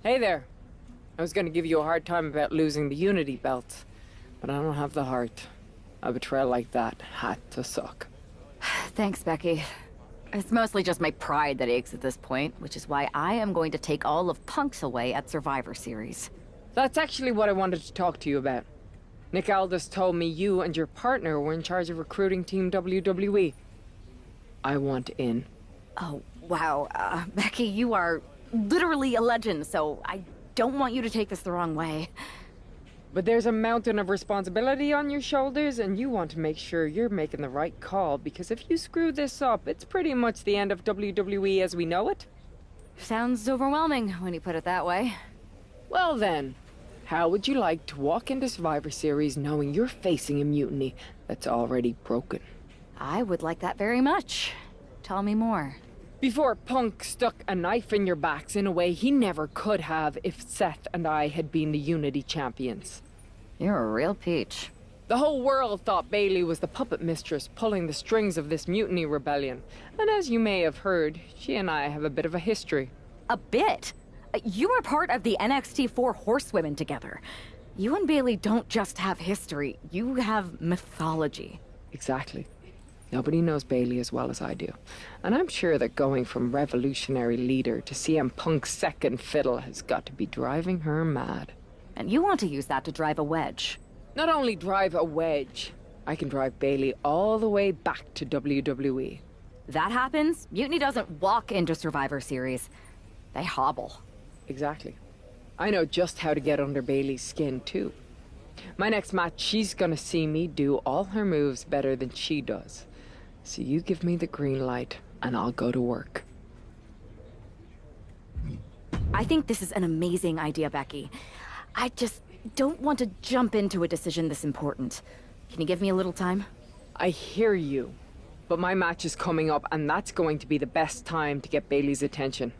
Hey there. I was gonna give you a hard time about losing the Unity belt, but I don't have the heart. A betrayal like that had to suck. Thanks, Becky. It's mostly just my pride that aches at this point, which is why I am going to take all of Punk's away at Survivor Series. That's actually what I wanted to talk to you about. Nick Aldis told me you and your partner were in charge of recruiting Team WWE. I want in. Oh, wow. Becky, you are literally a legend, so I don't want you to take this the wrong way. But there's a mountain of responsibility on your shoulders, and you want to make sure you're making the right call, because if you screw this up, it's pretty much the end of WWE as we know it. Sounds overwhelming when you put it that way. Well then, how would you like to walk into Survivor Series knowing you're facing a mutiny that's already broken? I would like that very much. Tell me more. Before Punk stuck a knife in your backs in a way he never could have if Seth and I had been the Unity champions. You're a real peach. The whole world thought Bailey was the puppet mistress pulling the strings of this mutiny rebellion. And as you may have heard, she and I have a bit of a history. A bit? You were part of the NXT 4 Horsewomen together. You and Bailey don't just have history, you have mythology. Exactly. Nobody knows Bailey as well as I do. And I'm sure that going from revolutionary leader to CM Punk's second fiddle has got to be driving her mad. And you want to use that to drive a wedge. Not only drive a wedge, I can drive Bailey all the way back to WWE. That happens, Mutiny doesn't walk into Survivor Series. They hobble. Exactly. I know just how to get under Bailey's skin, too. My next match, she's gonna see me do all her moves better than she does. So you give me the green light, and I'll go to work. I think this is an amazing idea, Becky. I just don't want to jump into a decision this important. Can you give me a little time? I hear you, but my match is coming up, and that's going to be the best time to get Bailey's attention.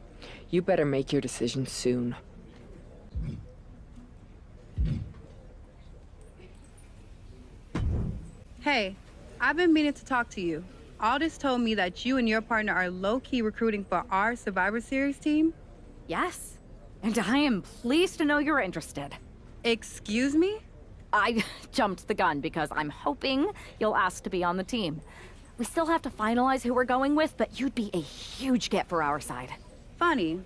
You better make your decision soon. Hey, I've been meaning to talk to you. Aldis told me that you and your partner are low-key recruiting for our Survivor Series team. Yes. And I am pleased to know you're interested. Excuse me? I jumped the gun because I'm hoping you'll ask to be on the team. We still have to finalize who we're going with, but you'd be a huge get for our side. Funny.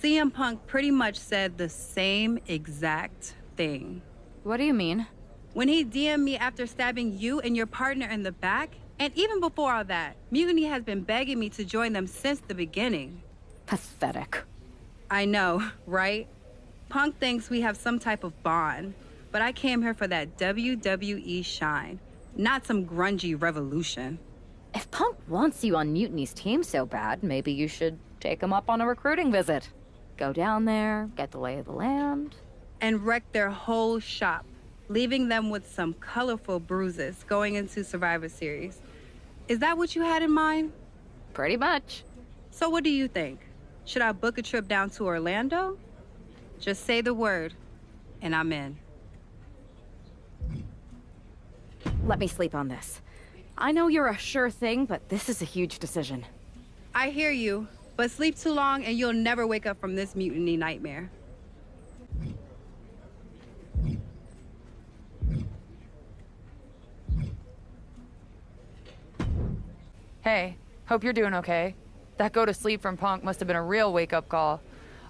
CM Punk pretty much said the same exact thing. What do you mean? When he DM'd me after stabbing you and your partner in the back, and even before all that, Mutiny has been begging me to join them since the beginning. Pathetic. I know, right? Punk thinks we have some type of bond, but I came here for that WWE shine, not some grungy revolution. If Punk wants you on Mutiny's team so bad, maybe you should take him up on a recruiting visit. Go down there, get the lay of the land. And wreck their whole shop, leaving them with some colorful bruises going into Survivor Series. Is that what you had in mind? Pretty much. So what do you think? Should I book a trip down to Orlando? Just say the word, and I'm in. Let me sleep on this. I know you're a sure thing, but this is a huge decision. I hear you, but sleep too long and you'll never wake up from this mutiny nightmare. Hey, hope you're doing okay. That go to sleep from Punk must have been a real wake-up call.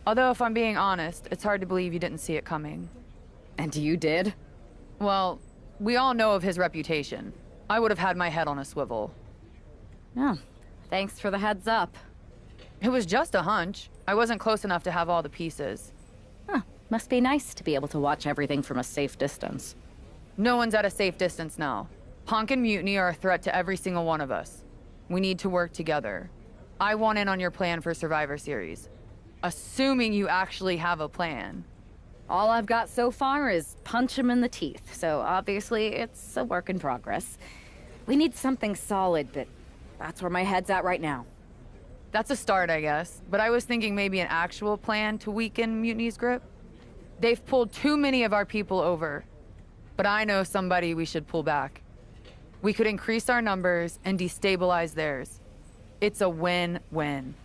Although, if I'm being honest, it's hard to believe you didn't see it coming. And you did? Well, we all know of his reputation. I would have had my head on a swivel. Oh, thanks for the heads up. It was just a hunch. I wasn't close enough to have all the pieces. Huh, must be nice to be able to watch everything from a safe distance. No one's at a safe distance now. Punk and Mutiny are a threat to every single one of us. We need to work together. I want in on your plan for Survivor Series. Assuming you actually have a plan. All I've got so far is punch him in the teeth, so obviously it's a work in progress. We need something solid, but that's where my head's at right now. That's a start, I guess. But I was thinking maybe an actual plan to weaken Mutiny's grip. They've pulled too many of our people over. But I know somebody we should pull back. We could increase our numbers and destabilize theirs. It's a win-win.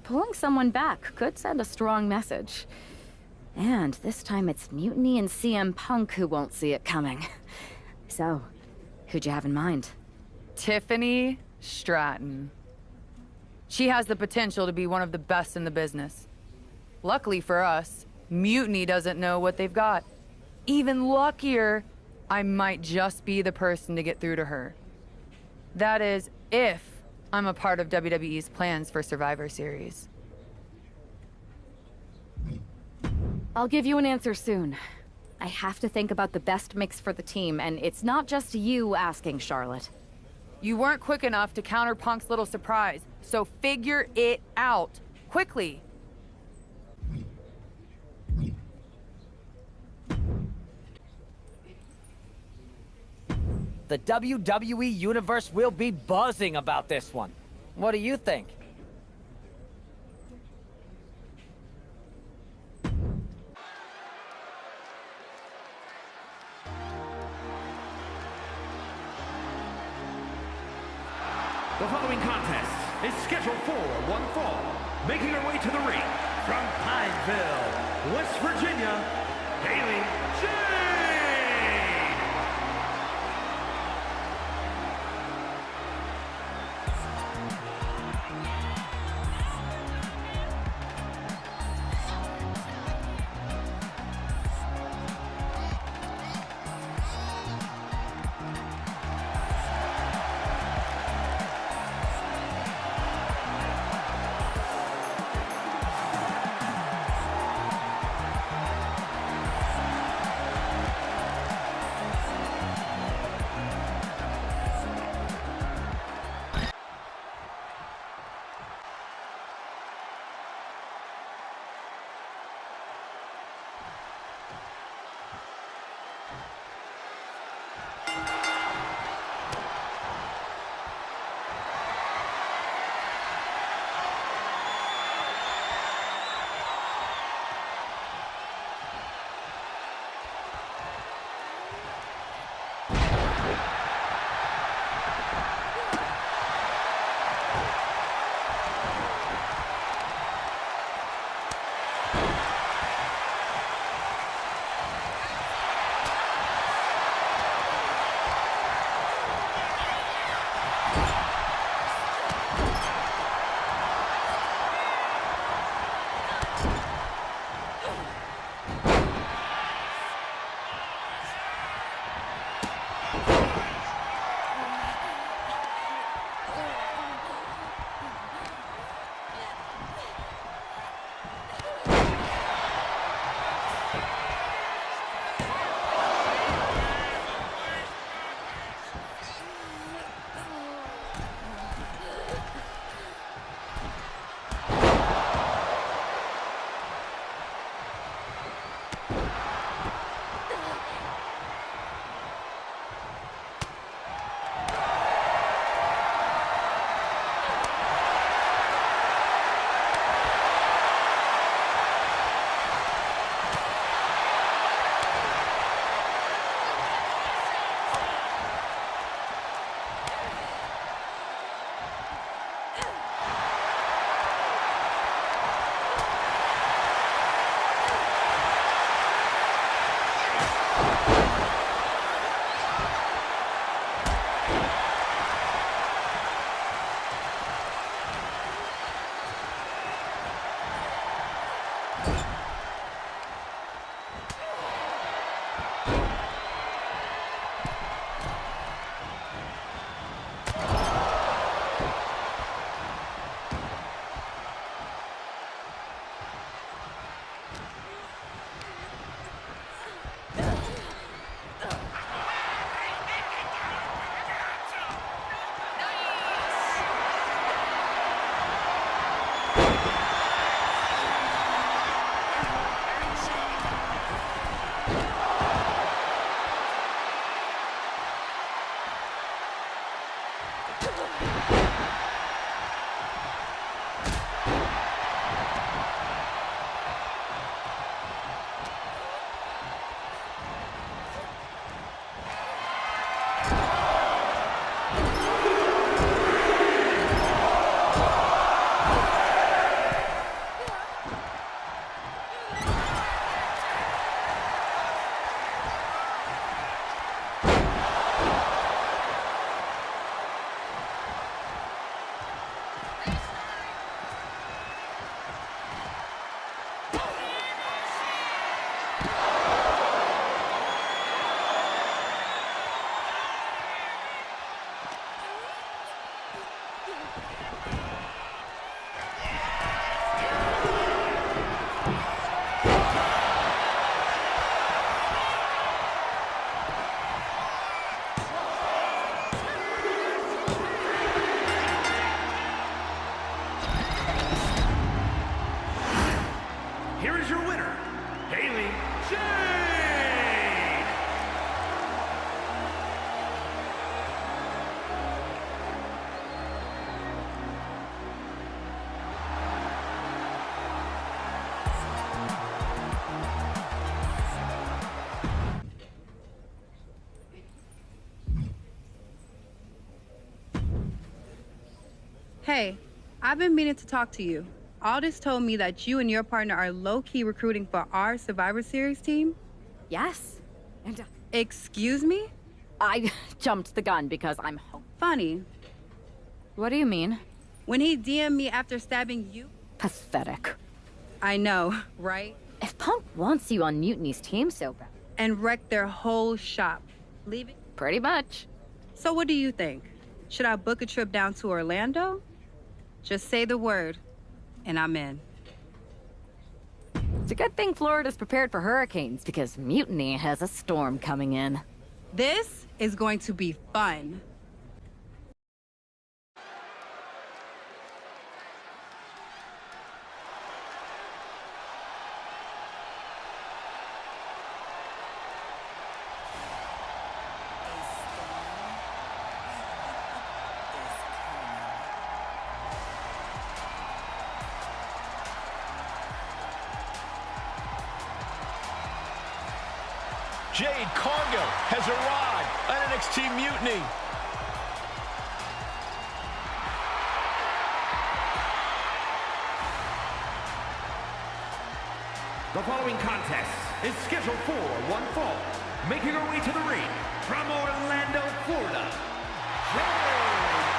Pulling someone back could send a strong message. And this time it's Mutiny and CM Punk who won't see it coming. So, who'd you have in mind? Tiffany Stratton. She has the potential to be one of the best in the business. Luckily for us, Mutiny doesn't know what they've got. Even luckier, I might just be the person to get through to her. That is, if I'm a part of WWE's plans for Survivor Series. I'll give you an answer soon. I have to think about the best mix for the team, and it's not just you asking, Charlotte. You weren't quick enough to counter Punk's little surprise, so figure it out. Quickly. The WWE Universe will be buzzing about this one. What do you think? The following contest is scheduled for one fall. Making her way to the ring from Pineville, West Virginia, Haley Jane. Hey, I've been meaning to talk to you. Aldous told me that you and your partner are low-key recruiting for our Survivor Series team. Yes. And Excuse me? I jumped the gun because I'm home. Funny. What do you mean? When he DM'd me after stabbing you. Pathetic. I know, right? If Punk wants you on Mutiny's team so bad. And wrecked their whole shop. Leaving? Pretty much. So what do you think? Should I book a trip down to Orlando? Just say the word, and I'm in. It's a good thing Florida's prepared for hurricanes because Mutiny has a storm coming in. This is going to be fun. Jade Cargill has arrived at NXT Mutiny. The following contest is scheduled for one fall. Making her way to the ring from Orlando, Florida, Jade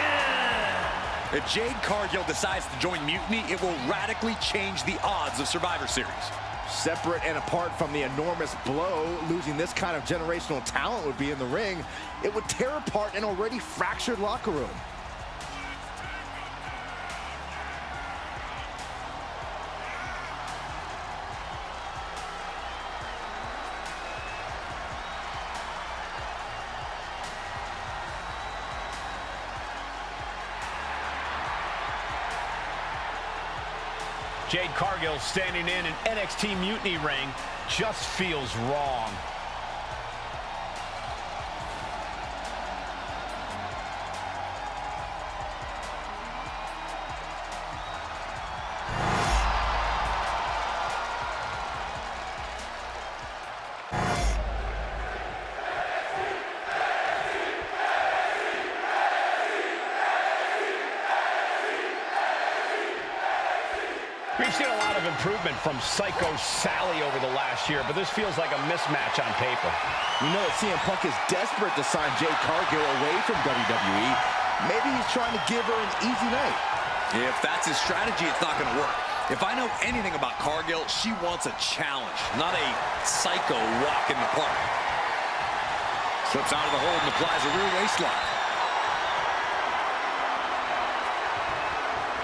Cargill! If Jade Cargill decides to join Mutiny, it will radically change the odds of Survivor Series. Separate and apart from the enormous blow, losing this kind of generational talent would be in the ring. It would tear apart an already fractured locker room. Jade Cargill standing in an NXT Mutiny ring just feels wrong. We've seen a lot of improvement from Psycho Sally over the last year, but this feels like a mismatch on paper. We know that CM Punk is desperate to sign Jade Cargill away from WWE. Maybe he's trying to give her an easy night. If that's his strategy, it's not going to work. If I know anything about Cargill, she wants a challenge, not a psycho walk in the park. Slips out of the hold and applies a rear waistlock.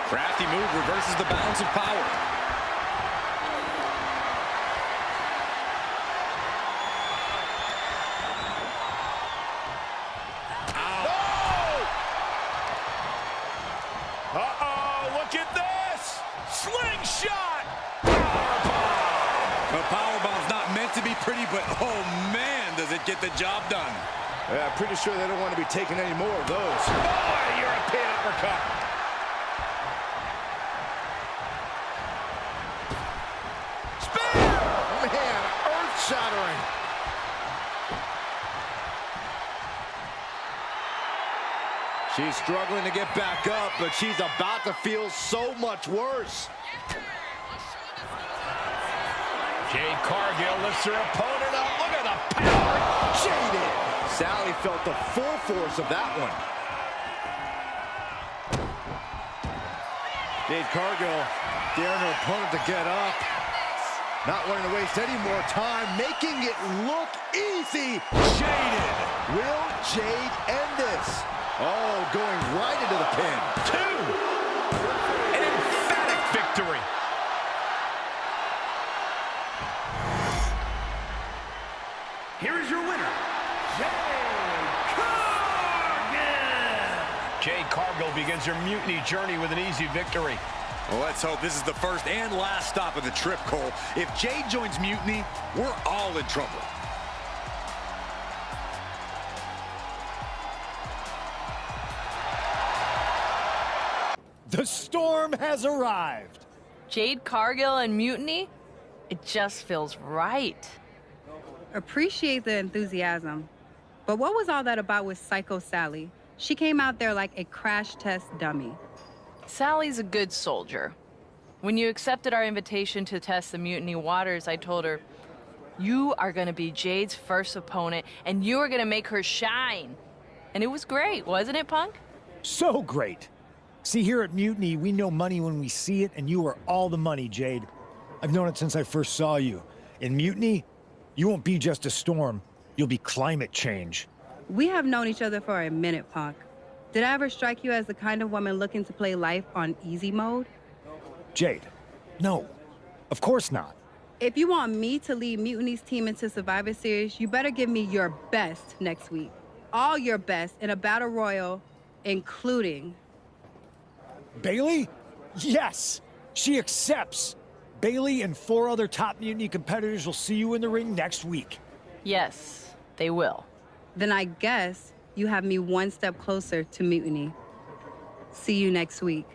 Crafty move reverses the balance of power. Uh-oh, look at this! Slingshot! Powerbomb! A powerbomb's not meant to be pretty, but oh man, does it get the job done. Yeah, pretty sure they don't want to be taking any more of those. Oh, European uppercut! Man, earth-shattering. She's struggling to get back up, but she's about to feel so much worse. Jade Cargill lifts her opponent up. Look at the power. Jaded. Sally felt the full force of that one. Jade Cargill daring her opponent to get up. Not wanting to waste any more time, making it look easy. Jaded. Will Jade end this? Oh, going right into the pin. 2. An emphatic victory. Here is your winner, Jade Cargill! Jade Cargill begins her Mutiny journey with an easy victory. Well, let's hope this is the first and last stop of the trip, Cole. If Jade joins Mutiny, we're all in trouble. The storm has arrived. Jade Cargill and Mutiny? It just feels right. Appreciate the enthusiasm. But what was all that about with Psycho Sally? She came out there like a crash test dummy. Sally's a good soldier. When you accepted our invitation to test the mutiny waters, I told her, you are gonna be Jade's first opponent, and you are gonna make her shine. And it was great, wasn't it, Punk? So great. See, here at Mutiny, we know money when we see it, and you are all the money, Jade. I've known it since I first saw you. In Mutiny, you won't be just a storm. You'll be climate change. We have known each other for a minute, Punk. Did I ever strike you as the kind of woman looking to play life on easy mode? Jade, no. Of course not. If you want me to lead Mutiny's team into Survivor Series, you better give me your best next week. All your best in a battle royal, including... Bailey? Yes! She accepts! Bailey and 4 other top Mutiny competitors will see you in the ring next week. Yes, they will. Then I guess you have me one step closer to Mutiny. See you next week.